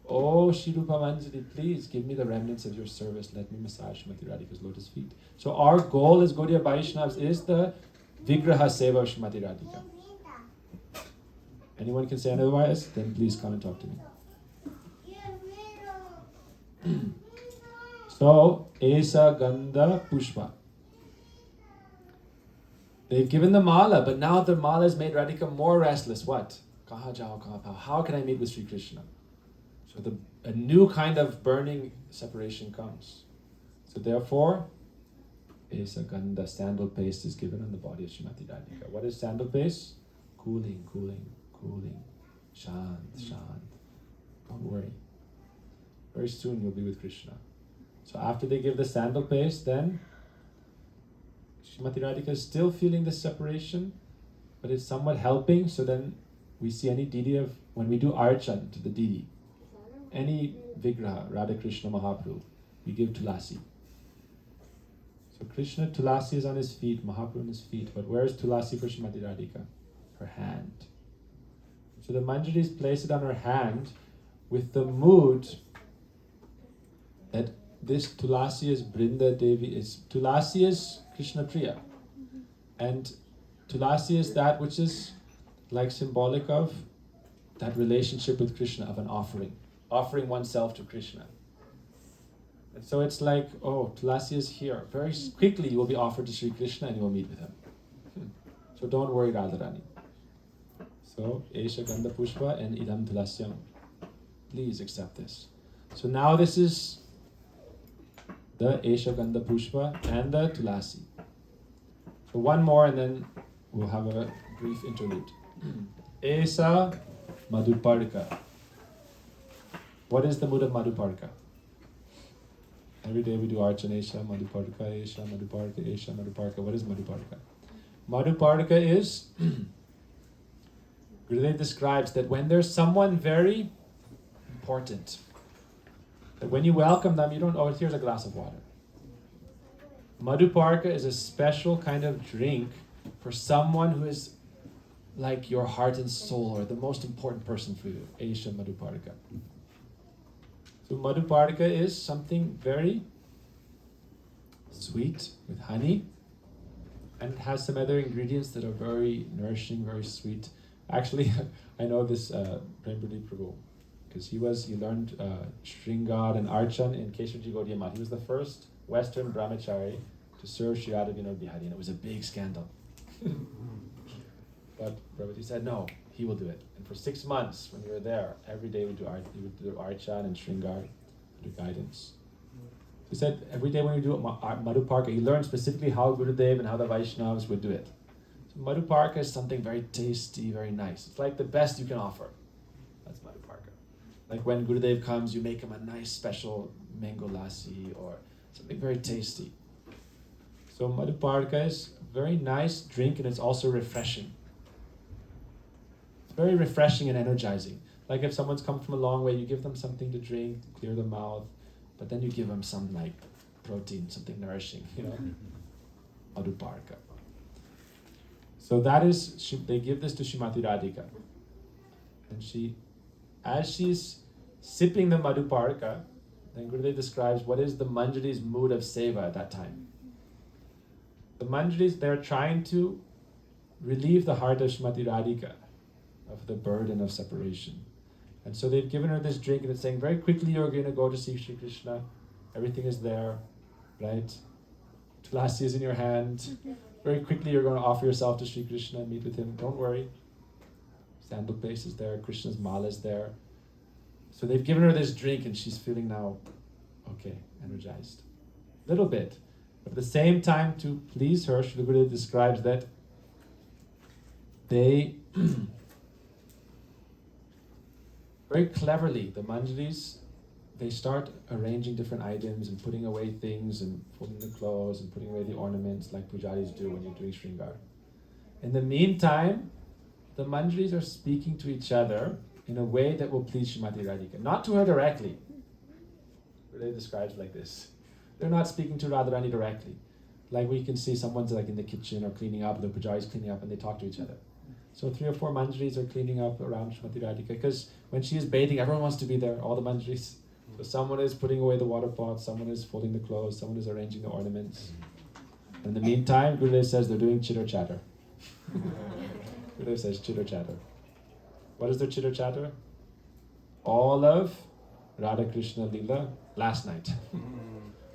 Oh Shri Rupa Manjari, please give me the remnants of your service. Let me massage Srimati Radhika's lotus feet. So our goal as Gaudiya Vaishnavas is the Vigraha Seva of Srimati Radhika. Anyone can say otherwise, then please come and talk to me. So, Esa Gandha Pushpa. They've given the mala, but now the mala has made Radhika more restless. What? Kaha jao, kaha pao. How can I meet with Sri Krishna? So a new kind of burning separation comes. So therefore, Esa Gandha, sandal paste, is given on the body of Srimati Radhika. What is sandal paste? Cooling, cooling, cooling. Shant, shant. Don't worry. Very soon you'll be with Krishna. So after they give the sandal paste, then Srimati Radhika is still feeling this separation, but it's somewhat helping. So then we see any deity of, when we do archan to the deity, any vigraha, Radha Krishna Mahaprabhu, we give tulasi. So Krishna, tulasi is on his feet, Mahaprabhu on his feet, but where is tulasi for Srimati Radhika? Her hand. So the manjaris place it on her hand with the mood that this tulasi is Brinda Devi, tulasi is Krishna Priya, and tulasi is that which is like symbolic of that relationship with Krishna, of an offering oneself to Krishna. And so it's like, oh, tulasi is here. Very quickly you will be offered to Sri Krishna and you will meet with him. So don't worry, Radharani. So, Esha Gandha Pushpa and Idam Tulasyam. Please accept this. So now this is the Esha Gandha Pushpa and the Tulasi. So one more and then we'll have a brief interlude. Esa Madhuparka. What is the mood of Madhuparka? Every day we do Archana, Esha Madhuparka, Esha Madhuparka, Esha Madhuparka. What is Madhuparka? Madhuparka is, Gurudev describes that when there's someone very important, that when you welcome them, you don't, oh, here's a glass of water. Madhuparka is a special kind of drink for someone who is like your heart and soul, or the most important person for you. Esha Madhuparka. So Madhuparka is something very sweet with honey, and it has some other ingredients that are very nourishing, very sweet. Actually, I know this Prem Pradeep Prabhu, because he learned Shringar and Archan in Keshavji Gaudiya Math. He was the first Western brahmachari to serve Shri Radha Vinod Bihari, and it was a big scandal. But Prabhuji said, no, he will do it. And for 6 months, when we were there, every day we would do Archan and Shringar under guidance. He said, every day when we do Madhuparka, he learned specifically how Gurudev and how the Vaishnavas would do it. So Madhuparka is something very tasty, very nice. It's like the best you can offer. That's Madhuparka. Like when Gurudev comes, you make him a nice special mango lassi or something very tasty. So Madhuparka is a very nice drink, and it's also refreshing. It's very refreshing and energizing. Like if someone's come from a long way, you give them something to drink, clear the mouth, but then you give them some like protein, something nourishing, Madhuparka. So that is, they give this to Srimati Radhika. And as she's sipping the Madhuparka, then Gurudev describes what is the Manjari's mood of seva at that time. The Manjaris, they're trying to relieve the heart of Srimati Radhika of the burden of separation. And so they've given her this drink, and it's saying, very quickly you're going to go to see Sri Krishna. Everything is there, right? Tulasi is in your hand. Very quickly you're going to offer yourself to Sri Krishna and meet with him. Don't worry. Sandal paste is there. Krishna's mala is there. So they've given her this drink, and she's feeling now, okay, energized. Little bit. But at the same time, to please her, Srila Gurudev describes that they very cleverly, the Manjaris, they start arranging different items and putting away things and folding the clothes and putting away the ornaments like pujaris do when you're doing Shringar. In the meantime, the Manjaris are speaking to each other in a way that will please Srimati Radhika. Not to her directly. Gurudev describes like this. They're not speaking to Radharani directly. Like we can see someone's like in the kitchen or cleaning up, the pujaris cleaning up, and they talk to each other. So 3 or 4 Manjaris are cleaning up around Srimati Radhika, because when she is bathing, everyone wants to be there, all the Manjaris. So someone is putting away the water pot, someone is folding the clothes, someone is arranging the ornaments. In the meantime, Gurudev says they're doing chitter chatter. Gurudev says chitter chatter. What is their chitter chatter? All of Radha Krishna Leela last night.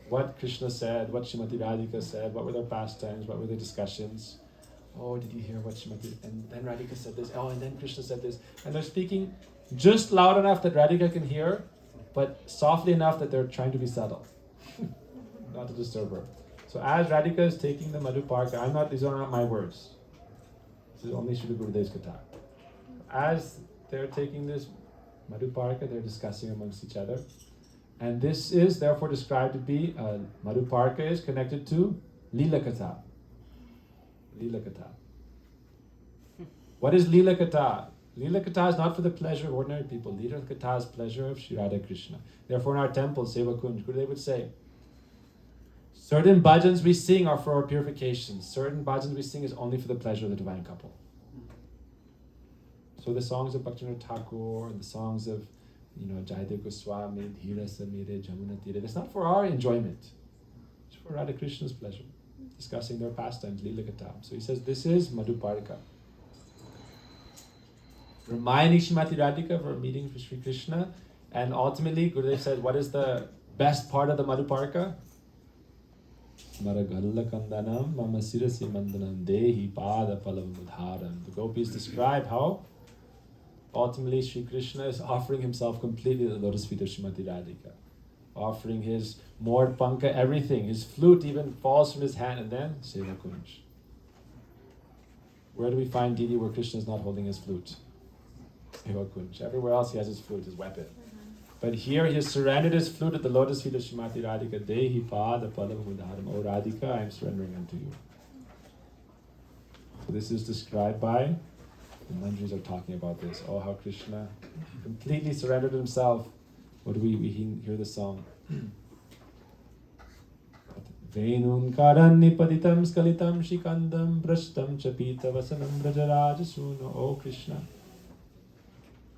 What Krishna said, what Srimati Radhika said, what were their pastimes, what were their discussions. Oh, did you hear what Srimati... And then Radhika said this, oh, and then Krishna said this. And they're speaking just loud enough that Radhika can hear, but softly enough that they're trying to be subtle. Not to disturb her. So as Radhika is taking the Madhuparka, these are not my words. This is only Srila Gurudev's Katha. As they're taking this Madhuparka, they're discussing amongst each other. And this is therefore described to be, Madhuparka is connected to Leela Katha. Leela Katha. What is Leela Katha? Leela Katha is not for the pleasure of ordinary people. Leela Katha is pleasure of Shri Radha Krishna. Therefore in our temple, Seva Kunj, Gurudev would say, certain bhajans we sing are for our purification. Certain bhajans we sing is only for the pleasure of the divine couple. So the songs of Bhaktivinoda Thakur and the songs of Jayadeva Goswami, Dhira Samire, Jamuna Tire, it's not for our enjoyment. It's for Radha Krishna's pleasure. Discussing their pastimes, Leela Katha. So he says, this is Madhuparika. Reminding Srimati Radhika of her meeting with Sri Krishna. And ultimately, Gurudev said, what is the best part of the Madhuparika? Maragalla Kandanam, Mama Sirasi Mandanam, Dehi Pada Palav Mudharam. The gopis describe how ultimately Sri Krishna is offering himself completely at the lotus feet of Srimati Radhika. Offering his Mord Panka, everything. His flute even falls from his hand, and then Seva Kunj. Where do we find Didi where Krishna is not holding his flute? Seva Kunj. Everywhere else he has his flute, his weapon. But here he has surrendered his flute at the lotus feet of Srimati Radhika. Dehi pada padav mudharam. O Radhika, I am surrendering unto you. So this is described by, the Manjaris are talking about this. Oh, how Krishna completely surrendered himself. What do we hear the song? Venun karan nipaditam skalitam shikandam brashtam chapita vasanam brajaraja suno. O Krishna,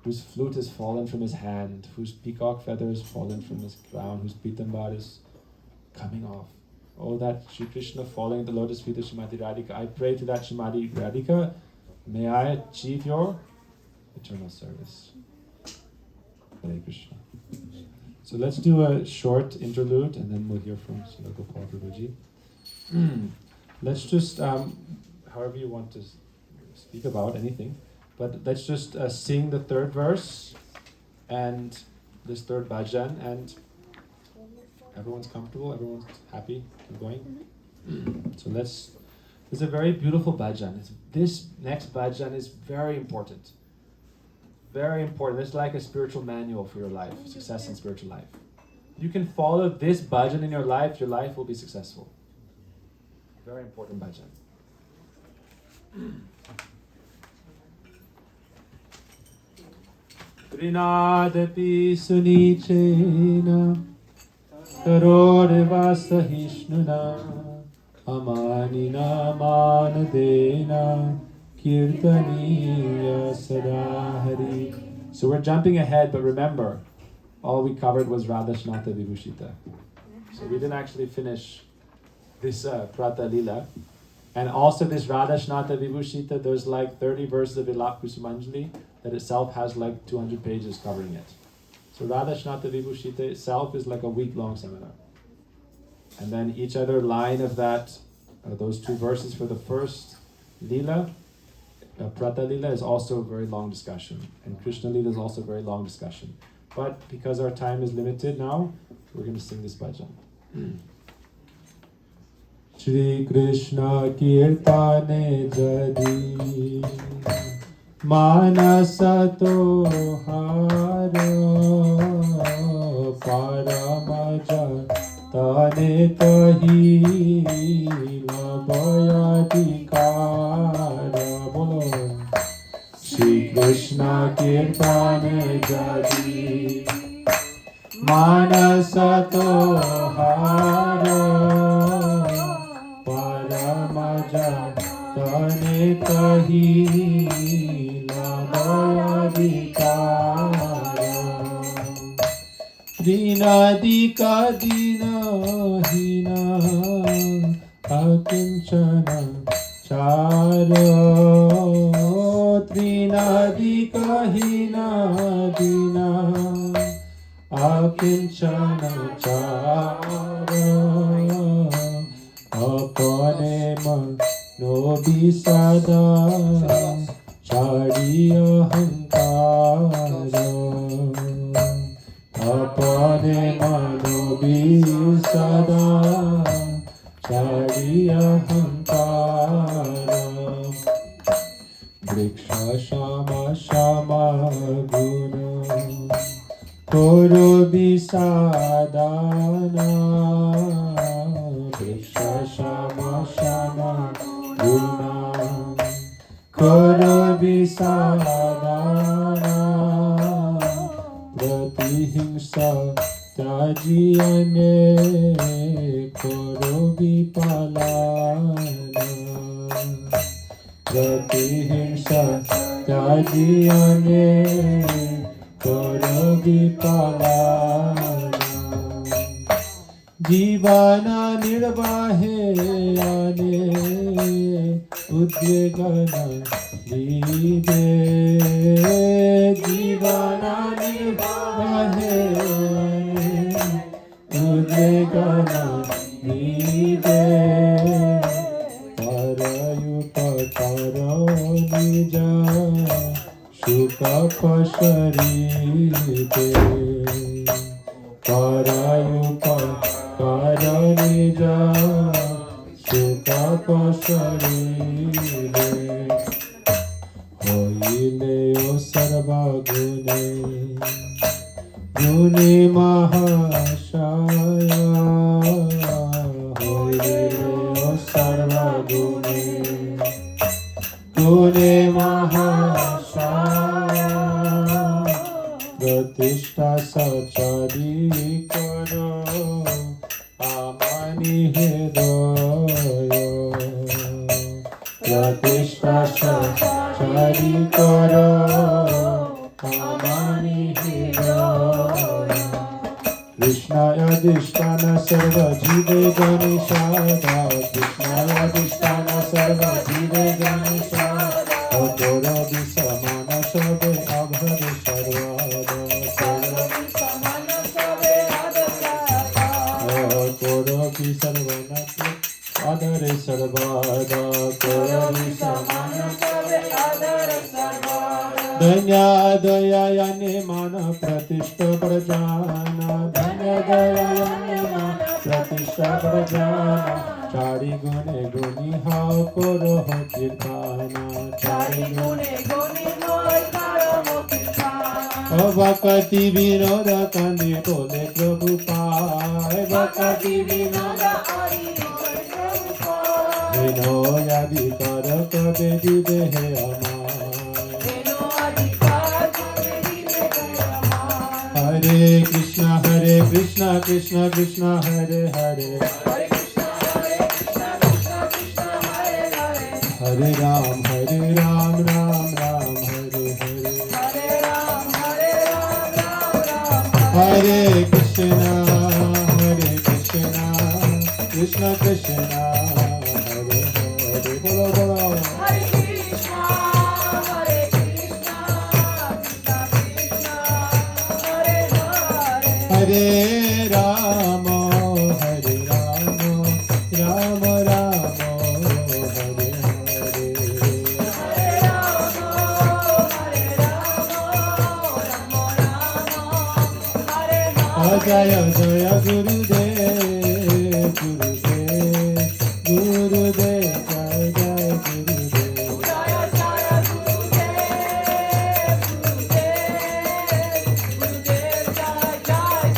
whose flute has fallen from his hand, whose peacock feather has fallen from his crown, whose pitambar is coming off. Oh, that Sri Krishna falling at the lotus feet of Srimati Radhika. I pray to that Srimati Radhika, may I achieve your eternal service. Hare Krishna. So let's do a short interlude and then we'll hear from Srila Gopal Prabhuji. Let's just, however you want to speak about anything, but let's just sing the third verse and this third bhajan, and everyone's comfortable, everyone's happy, keep going. So it's a very beautiful bhajan. This next bhajan is very important. Very important. It's like a spiritual manual for your life, success in spiritual life. You can follow this bhajan in your life will be successful. Very important bhajan. Trinadapi sunichena tarodeva sahishnuna amanina manadena kirtaniya sadahari. So we're jumping ahead, but remember, all we covered was Radha-shnata Vibhushita. So we didn't actually finish this Prata Lila. And also this Radha-shnata Vibhushita, there's like 30 verses of Vilap Kusumanjali that itself has like 200 pages covering it. So Radha-shnata Vibhushita itself is like a week-long seminar. And then each other line of that, those two verses for the first Lila, Prata Lila is also a very long discussion. And Krishna Lila is also a very long discussion. But because our time is limited now, we're going to sing this bhajan. Shri Krishna Kirtane Jadi Manasato Haro Paramaja Tane Tahi Labhayadikara. Bolo Shri Krishna Kirtane Jadi Manasato Haro Paramaja Tane Tahi Labhayadikara. Dinadika Dina Hina Akinchana Charo Trinadika hina dina akinchana chara apane mano bisada chari ahankara apane mano bisada chari ahankara vriksha shama shama guna koro bisadana vriksha shama shama guna koro bisadana pratihimsa tajiyane koro vipalana pratihimsa tajiyane koro vipalana jivana nirvahe ane udvegana dive jivana nirvahe udvegana dive parayupataro nija shuka pasharite parayupataro nija shuka pasharite hoile o sarva gune gune mahashaya hoile o sarva gune gune mahashaya pratishta sachari karo amani hridaya pratishta sachari karo amani hridaya Krishnaya dishtana sarva jive ganishada Krishnaya dishtana sarva jive ganishada Koro visamana sabe abhare sarvada Koro visarvana adare sarvada Koro visamana sabe adare sarvada Dhanya daya yani mana pratishta prajana Dhanya daya yani mana pratishta prajana Chari gune guni hao koro ho kirtana Chari gune guni hao koro ho kirtana Bhakti vinoda kandi bole Prabhupada Bhakti vinoda kandi bole Prabhupada Vinoyadi kara kabe dive he amar Hare Krishna Krishna Krishna Hare Hare Hare Ram Ram Ram Hare Hare Hare Krishna Krishna Krishna Hare Hare Bolo Bolo Hare Rama, Hare Rama, Rama Rama, Hare Hare. Hare Rama, Hare Rama, Rama Rama, Hare Hare. Jaya Jaya Gurudev, Gurudev, Gurudev, Jaya Jaya Gurudev. Jaya Jaya Gurudev, Gurudev, Gurudev, Jaya Jaya.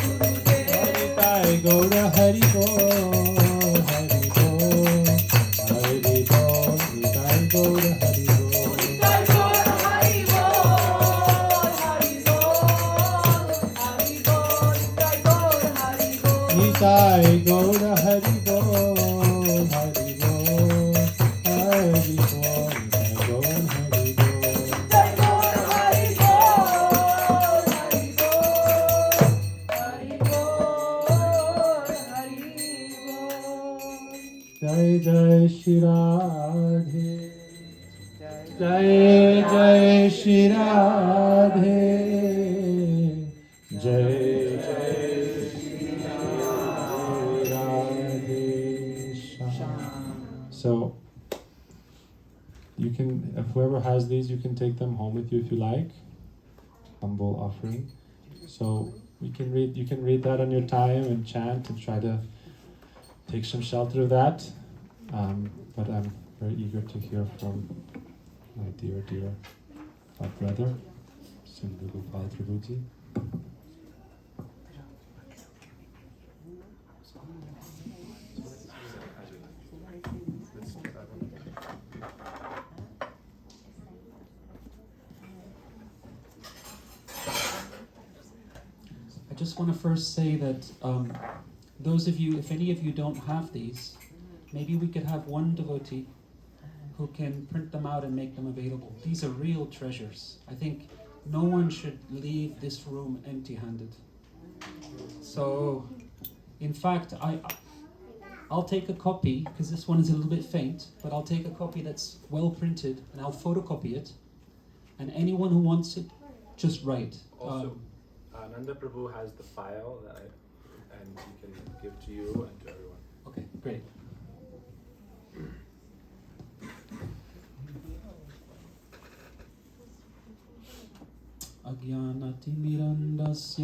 Gaura Hari Bol, Hari Bol, Hari Bol, Nitai Gaura Hari Bol. Nitai Gaura Hari Bol, Hari Bol, Hari Bol, Nitai Gaura Hari Bol. Nitai Gaura Hari Bol, Hari Bol, Hari Bol, Nitai Gaura Hari Bol. Nitai Gaura Hari Bol, Hari Bol. Jai Jai Shri Radhe Jai Jai Shri Radhe whoever has these, you can take them home with you if you like. Humble offering. So you can read that on your time and chant and try to take some shelter of that. But I'm very eager to hear from my dear brother, Sundar Gopal Prabhuji. I just want to first say that those of you, if any of you don't have these, maybe we could have one devotee who can print them out and make them available. These are real treasures. I think no one should leave this room empty-handed. So, in fact, I'll take a copy, because this one is a little bit faint, but I'll take a copy that's well printed and I'll photocopy it. And anyone who wants it, just write. Also, Nanda Prabhu has the file and he can give to you and to everyone. Okay, great. Agyanatimirandasya